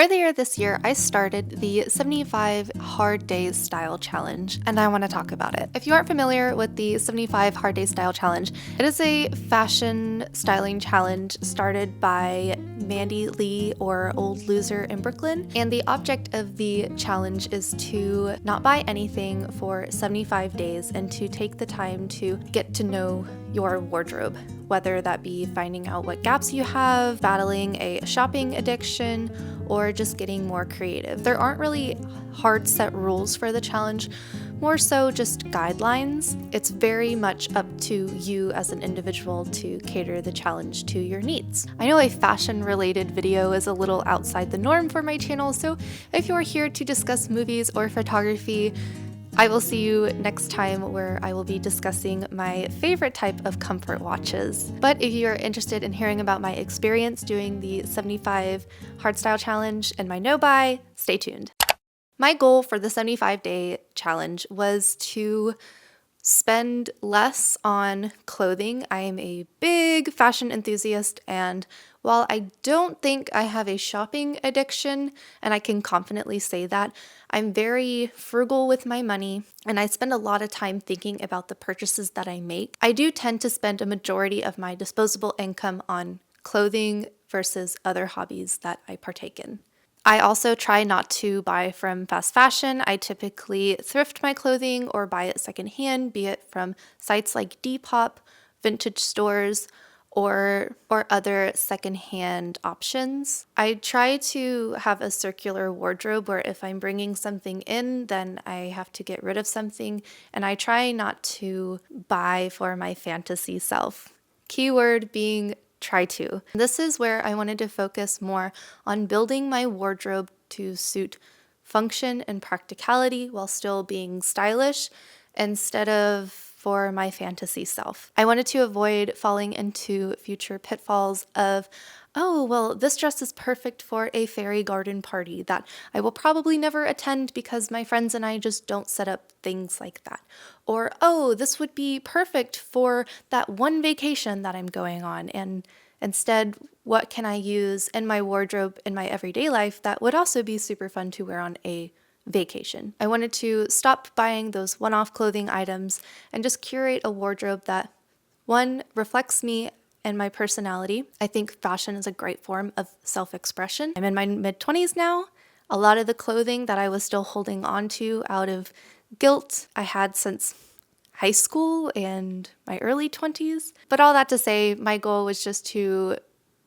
Earlier this year, I started the 75 Hard Days Style Challenge, and I want to talk about it. If you aren't familiar with the 75 Hard Days Style Challenge, it is a fashion styling challenge started by Mandy Lee, or Old Loser in Brooklyn, and the object of the challenge is to not buy anything for 75 days and to take the time to get to know your wardrobe, whether that be finding out what gaps you have, battling a shopping addiction, or just getting more creative. There aren't really hard set rules for the challenge, more so just guidelines. It's very much up to you as an individual to cater the challenge to your needs. I know a fashion related video is a little outside the norm for my channel, so if you're here to discuss movies or photography, I will see you next time where I will be discussing my favorite type of comfort watches. But if you're interested in hearing about my experience doing the 75 Hardstyle Challenge and my no-buy, stay tuned. My goal for the 75-day challenge was to spend less on clothing. I am a big fashion enthusiast, and while I don't think I have a shopping addiction, and I can confidently say that, I'm very frugal with my money, and I spend a lot of time thinking about the purchases that I make. I do tend to spend a majority of my disposable income on clothing versus other hobbies that I partake in. I also try not to buy from fast fashion. I typically thrift my clothing or buy it secondhand, be it from sites like Depop, vintage stores, or other secondhand options. I try to have a circular wardrobe where if I'm bringing something in, then I have to get rid of something, and I try not to buy for my fantasy self. Keyword being try to. This is where I wanted to focus more on building my wardrobe to suit function and practicality while still being stylish instead of for my fantasy self. I wanted to avoid falling into future pitfalls of, oh, well, this dress is perfect for a fairy garden party that I will probably never attend because my friends and I just don't set up things like that. Or, oh, this would be perfect for that one vacation that I'm going on. And instead, what can I use in my wardrobe in my everyday life that would also be super fun to wear on a vacation? I wanted to stop buying those one-off clothing items and just curate a wardrobe that, one, reflects me and my personality. I think fashion is a great form of self-expression. I'm in my mid-20s now. A lot of the clothing that I was still holding on to out of guilt I had since high school and my early 20s. But all that to say, my goal was just to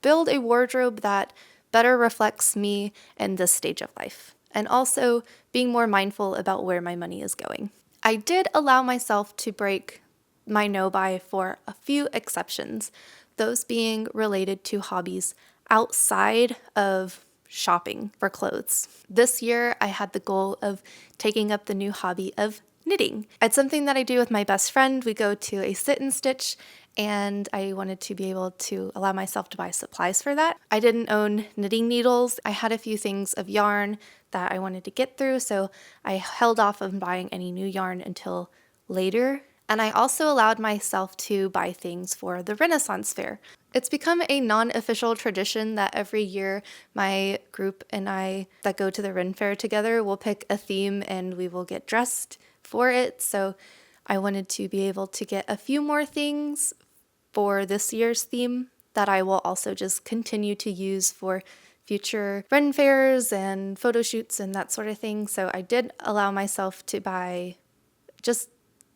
build a wardrobe that better reflects me in this stage of life, and also being more mindful about where my money is going. I did allow myself to break my no-buy for a few exceptions, those being related to hobbies outside of shopping for clothes. This year, I had the goal of taking up the new hobby of knitting. It's something that I do with my best friend. We go to a sit and stitch, and I wanted to be able to allow myself to buy supplies for that. I didn't own knitting needles. I had a few things of yarn that I wanted to get through, so I held off on buying any new yarn until later. And I also allowed myself to buy things for the Renaissance Fair. It's become a non-official tradition that every year my group and I that go to the Ren Fair together will pick a theme and we will get dressed for it. So I wanted to be able to get a few more things for this year's theme that I will also just continue to use for future Ren Fairs and photo shoots and that sort of thing. So I did allow myself to buy just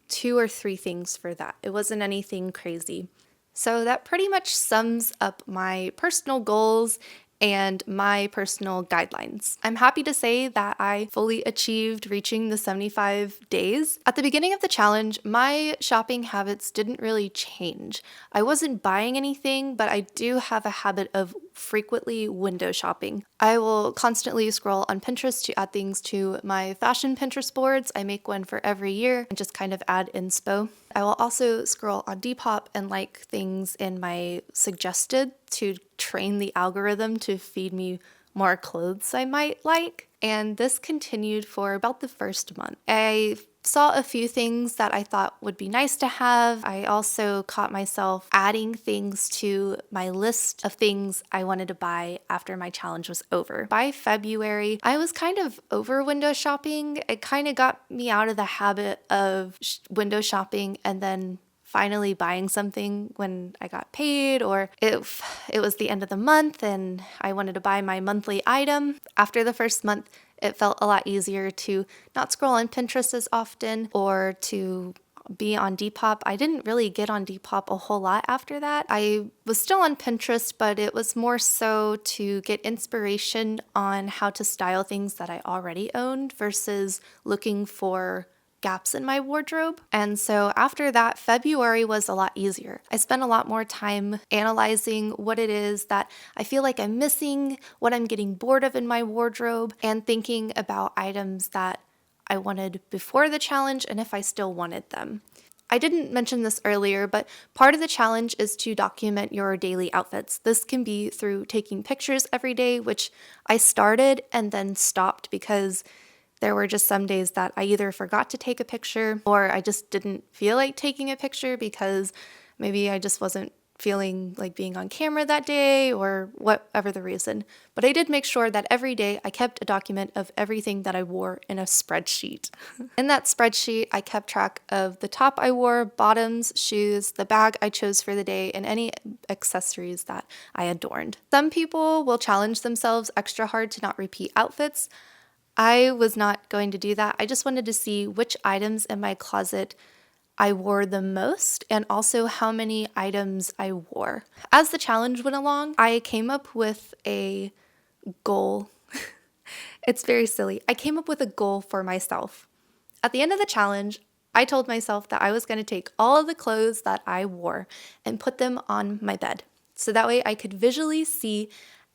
2 or 3 things for that. It wasn't anything crazy. So that pretty much sums up my personal goals and my personal guidelines. I'm happy to say that I fully achieved reaching the 75 days. At the beginning of the challenge, my shopping habits didn't really change. I wasn't buying anything, but I do have a habit of frequently window shopping. I will constantly scroll on Pinterest to add things to my fashion Pinterest boards. I make one for every year and just kind of add inspo. I will also scroll on Depop and like things in my suggested to train the algorithm to feed me more clothes I might like. And this continued for about the first month. I saw a few things that I thought would be nice to have. I also caught myself adding things to my list of things I wanted to buy after my challenge was over. By February, I was kind of over window shopping. It kind of got me out of the habit of window shopping and then finally buying something when I got paid, or if it was the end of the month and I wanted to buy my monthly item. After the first month, it felt a lot easier to not scroll on Pinterest as often or to be on Depop. I didn't really get on Depop a whole lot after that. I was still on Pinterest, but it was more so to get inspiration on how to style things that I already owned versus looking for gaps in my wardrobe. And so after that, February was a lot easier. I spent a lot more time analyzing what it is that I feel like I'm missing, what I'm getting bored of in my wardrobe, and thinking about items that I wanted before the challenge and if I still wanted them. I didn't mention this earlier, but part of the challenge is to document your daily outfits. This can be through taking pictures every day, which I started and then stopped because there were just some days that I either forgot to take a picture or I just didn't feel like taking a picture because maybe I just wasn't feeling like being on camera that day or whatever the reason. But I did make sure that every day I kept a document of everything that I wore in a spreadsheet. In that spreadsheet, I kept track of the top I wore, bottoms, shoes, the bag I chose for the day, and any accessories that I adorned. Some people will challenge themselves extra hard to not repeat outfits. I was not going to do that. I just wanted to see which items in my closet I wore the most and also how many items I wore. As the challenge went along, I came up with a goal. It's very silly. I came up with a goal for myself. At the end of the challenge, I told myself that I was going to take all of the clothes that I wore and put them on my bed. So that way I could visually see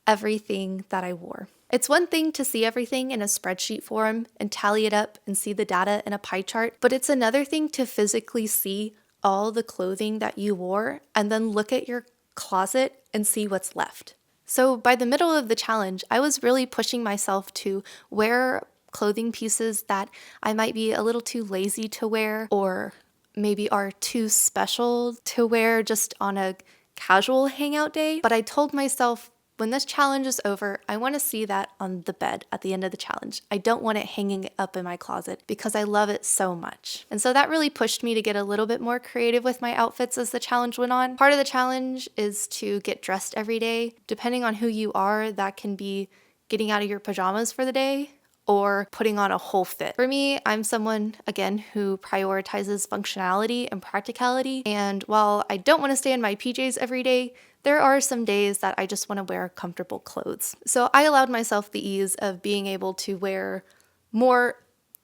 everything that I wore. It's one thing to see everything in a spreadsheet form and tally it up and see the data in a pie chart, but it's another thing to physically see all the clothing that you wore and then look at your closet and see what's left. So by the middle of the challenge, I was really pushing myself to wear clothing pieces that I might be a little too lazy to wear or maybe are too special to wear just on a casual hangout day. But I told myself, when this challenge is over, I want to see that on the bed at the end of the challenge. I don't want it hanging up in my closet because I love it so much. And so that really pushed me to get a little bit more creative with my outfits as the challenge went on. Part of the challenge is to get dressed every day. Depending on who you are, that can be getting out of your pajamas for the day or putting on a whole fit. For me, I'm someone, again, who prioritizes functionality and practicality. And while I don't want to stay in my PJs every day, there are some days that I just want to wear comfortable clothes. So I allowed myself the ease of being able to wear more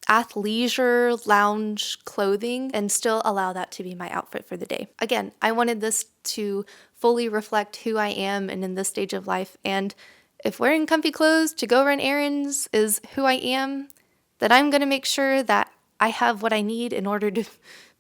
athleisure lounge clothing and still allow that to be my outfit for the day. Again, I wanted this to fully reflect who I am and in this stage of life. And if wearing comfy clothes to go run errands is who I am, then I'm going to make sure that I have what I need in order to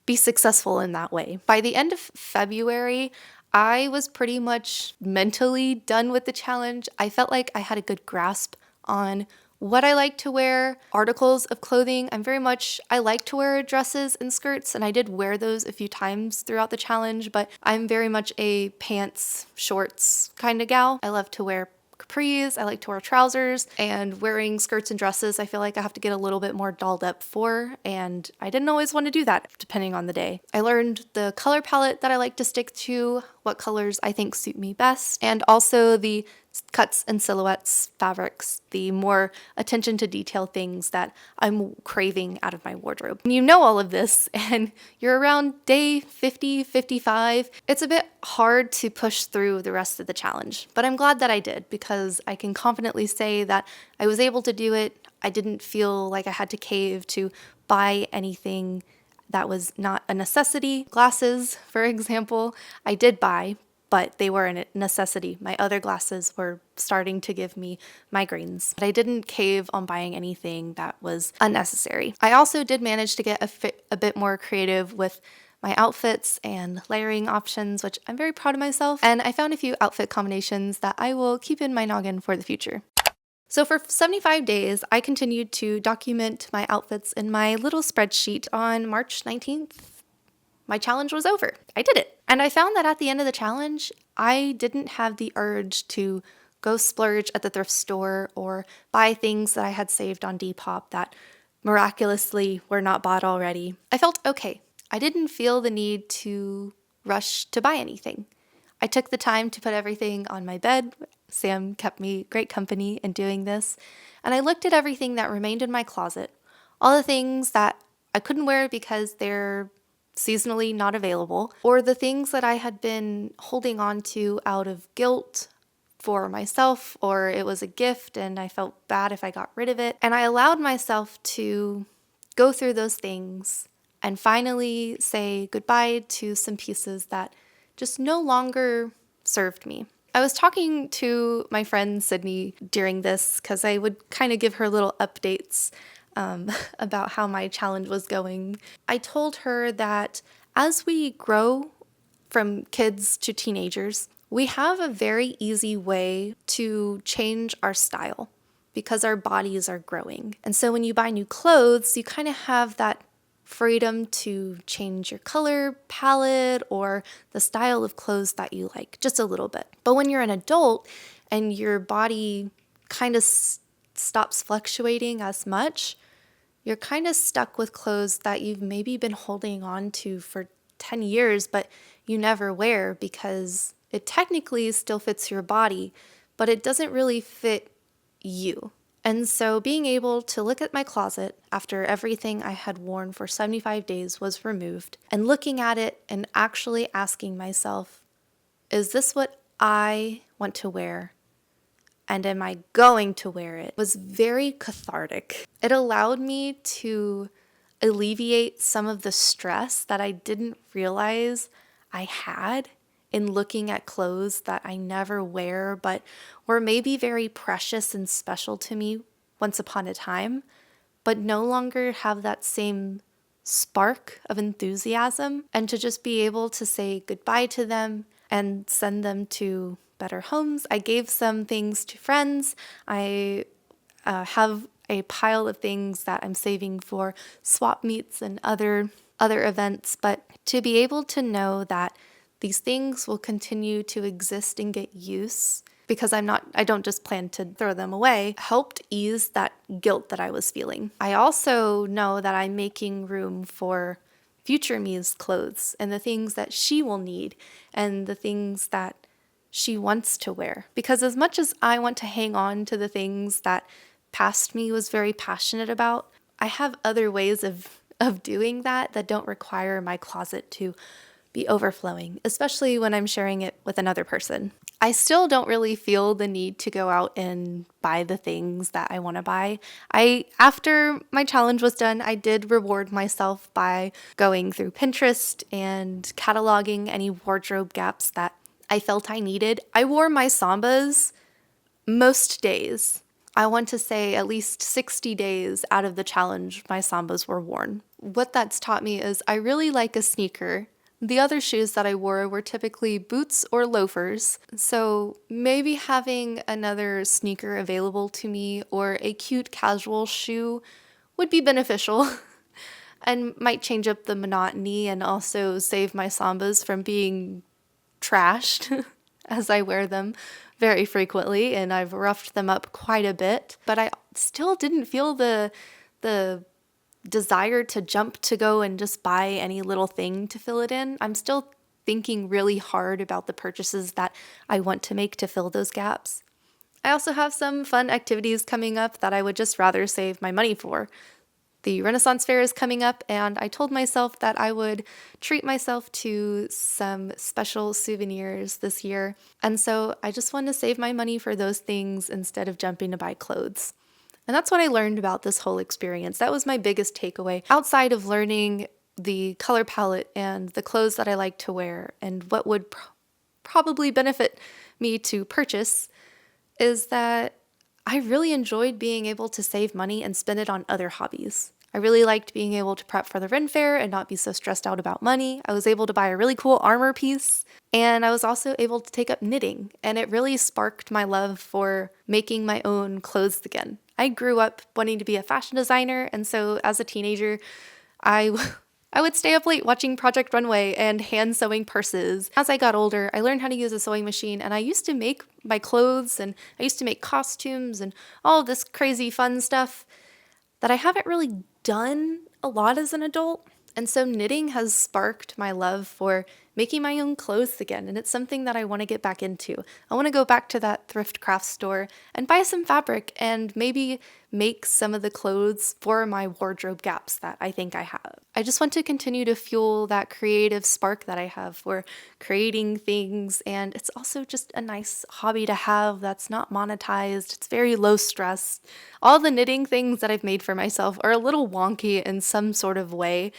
be successful in that way. By the end of February, I was pretty much mentally done with the challenge. I felt like I had a good grasp on what I like to wear, articles of clothing. I like to wear dresses and skirts, and I did wear those a few times throughout the challenge, but I'm very much a pants, shorts kind of gal. I love to wear capris, I like to wear trousers, and wearing skirts and dresses I feel like I have to get a little bit more dolled up for, and I didn't always want to do that depending on the day. I learned the color palette that I like to stick to, what colors I think suit me best, and also the cuts and silhouettes, fabrics, the more attention to detail things that I'm craving out of my wardrobe. When you know all of this and you're around day 50, 55, it's a bit hard to push through the rest of the challenge. But I'm glad that I did because I can confidently say that I was able to do it. I didn't feel like I had to cave to buy anything that was not a necessity. Glasses, for example, I did buy, but they were a necessity. My other glasses were starting to give me migraines, but I didn't cave on buying anything that was unnecessary. I also did manage to get a bit more creative with my outfits and layering options, which I'm very proud of myself. And I found a few outfit combinations that I will keep in my noggin for the future. So for 75 days, I continued to document my outfits in my little spreadsheet. On March 19th, my challenge was over. I did it. And I found that at the end of the challenge, I didn't have the urge to go splurge at the thrift store or buy things that I had saved on Depop that miraculously were not bought already. I felt okay. I didn't feel the need to rush to buy anything. I took the time to put everything on my bed. Sam kept me great company in doing this. And I looked at everything that remained in my closet, all the things that I couldn't wear because they're seasonally not available, or the things that I had been holding on to out of guilt for myself, or it was a gift and I felt bad if I got rid of it. And I allowed myself to go through those things and finally say goodbye to some pieces that just no longer served me. I was talking to my friend Sydney during this because I would kind of give her little updates about how my challenge was going. I told her that as we grow from kids to teenagers, we have a very easy way to change our style because our bodies are growing. And so when you buy new clothes, you kind of have that freedom to change your color palette or the style of clothes that you like just a little bit. But when you're an adult and your body kind of stops fluctuating as much, you're kind of stuck with clothes that you've maybe been holding on to for 10 years, but you never wear because it technically still fits your body, but it doesn't really fit you. And so being able to look at my closet after everything I had worn for 75 days was removed and looking at it and actually asking myself, is this what I want to wear? And am I going to wear it? Was very cathartic. It allowed me to alleviate some of the stress that I didn't realize I had in looking at clothes that I never wear, but were maybe very precious and special to me once upon a time, but no longer have that same spark of enthusiasm, and to just be able to say goodbye to them and send them to better homes. I gave some things to friends. I have a pile of things that I'm saving for swap meets and other events, but to be able to know that these things will continue to exist and get use because I don't just plan to throw them away, helped ease that guilt that I was feeling. I also know that I'm making room for future me's clothes and the things that she will need and the things that she wants to wear. Because as much as I want to hang on to the things that past me was very passionate about, I have other ways of doing that don't require my closet to be overflowing, especially when I'm sharing it with another person. I still don't really feel the need to go out and buy the things that I want to buy. After my challenge was done, I did reward myself by going through Pinterest and cataloging any wardrobe gaps that I felt I needed. I wore my Sambas most days. I want to say at least 60 days out of the challenge, my Sambas were worn. What that's taught me is I really like a sneaker. The other shoes that I wore were typically boots or loafers, so maybe having another sneaker available to me or a cute casual shoe would be beneficial and might change up the monotony and also save my Sambas from being trashed as I wear them very frequently, and I've roughed them up quite a bit, but I still didn't feel the desire to jump to go and just buy any little thing to fill it in. I'm still thinking really hard about the purchases that I want to make to fill those gaps. I also have some fun activities coming up that I would just rather save my money for. The Renaissance Fair is coming up, and I told myself that I would treat myself to some special souvenirs this year. And so I just want to save my money for those things instead of jumping to buy clothes. And that's what I learned about this whole experience. That was my biggest takeaway. Outside of learning the color palette and the clothes that I like to wear and what would probably benefit me to purchase, is that I really enjoyed being able to save money and spend it on other hobbies. I really liked being able to prep for the Ren Fair and not be so stressed out about money. I was able to buy a really cool armor piece, and I was also able to take up knitting, and it really sparked my love for making my own clothes again. I grew up wanting to be a fashion designer, and so as a teenager, I I would stay up late watching Project Runway and hand sewing purses. As I got older, I learned how to use a sewing machine, and I used to make my clothes, and I used to make costumes and all of this crazy fun stuff that I haven't really done a lot as an adult. And so knitting has sparked my love for making my own clothes again, and it's something that I want to get back into. I want to go back to that thrift craft store and buy some fabric and maybe make some of the clothes for my wardrobe gaps that I think I have. I just want to continue to fuel that creative spark that I have for creating things, and it's also just a nice hobby to have that's not monetized. It's very low stress. All the knitting things that I've made for myself are a little wonky in some sort of way,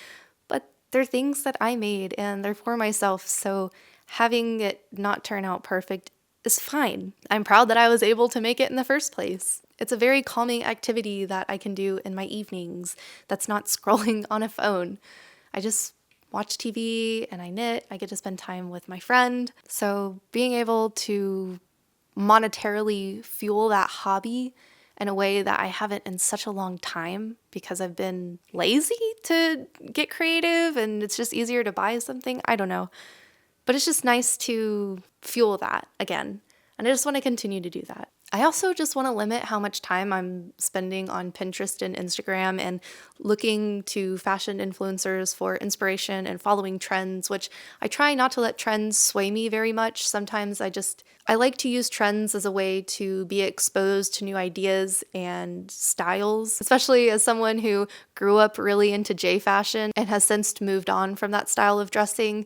but they're things that I made and they're for myself, so having it not turn out perfect is fine. I'm proud that I was able to make it in the first place. It's a very calming activity that I can do in my evenings that's not scrolling on a phone. I just watch TV and I knit. I get to spend time with my friend. So being able to monetarily fuel that hobby in a way that I haven't in such a long time because I've been lazy to get creative and it's just easier to buy something. I don't know. But it's just nice to fuel that again. And I just want to continue to do that. I also just want to limit how much time I'm spending on Pinterest and Instagram and looking to fashion influencers for inspiration and following trends, which I try not to let trends sway me very much. Sometimes I like to use trends as a way to be exposed to new ideas and styles, especially as someone who grew up really into J fashion and has since moved on from that style of dressing.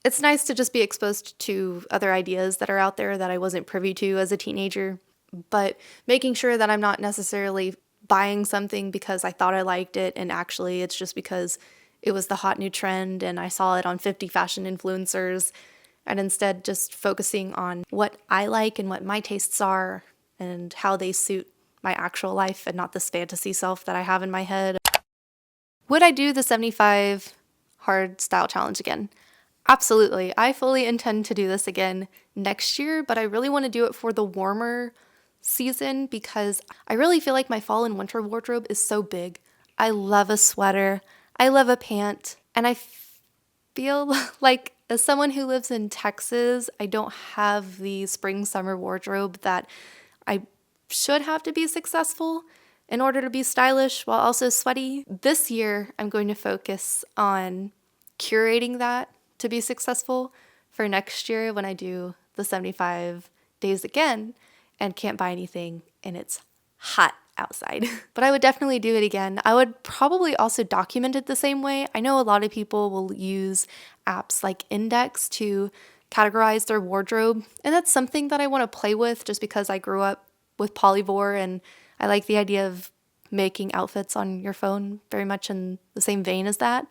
It's nice to just be exposed to other ideas that are out there that I wasn't privy to as a teenager, but making sure that I'm not necessarily buying something because I thought I liked it and actually it's just because it was the hot new trend and I saw it on 50 fashion influencers, and instead just focusing on what I like and what my tastes are and how they suit my actual life and not this fantasy self that I have in my head. Would I do the 75 hard style challenge again? Absolutely. I fully intend to do this again next year, but I really want to do it for the warmer season because I really feel like my fall and winter wardrobe is so big. I love a sweater, I love a pant, and I feel like as someone who lives in Texas, I don't have the spring summer wardrobe that I should have to be successful in order to be stylish while also sweaty. This year, I'm going to focus on curating that to be successful for next year when I do the 75 days again and can't buy anything and it's hot outside. But I would definitely do it again. I would probably also document it the same way. I know a lot of people will use apps like Index to categorize their wardrobe, and that's something that I want to play with just because I grew up with Polyvore and I like the idea of making outfits on your phone very much in the same vein as that.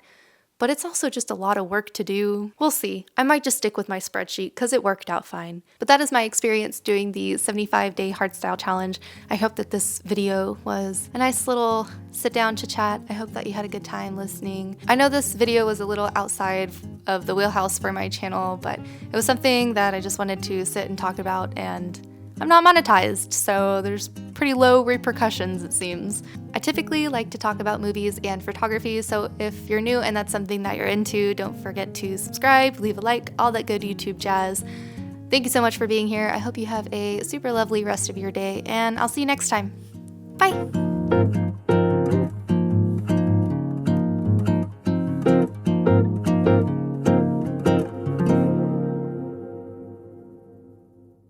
But it's also just a lot of work to do. We'll see. I might just stick with my spreadsheet because it worked out fine. But that is my experience doing the 75-day hardstyle challenge. I hope that this video was a nice little sit down to chat. I hope that you had a good time listening. I know this video was a little outside of the wheelhouse for my channel, but it was something that I just wanted to sit and talk about, and I'm not monetized, so there's pretty low repercussions, it seems. I typically like to talk about movies and photography, so if you're new and that's something that you're into, don't forget to subscribe, leave a like, all that good YouTube jazz. Thank you so much for being here. I hope you have a super lovely rest of your day, and I'll see you next time. Bye!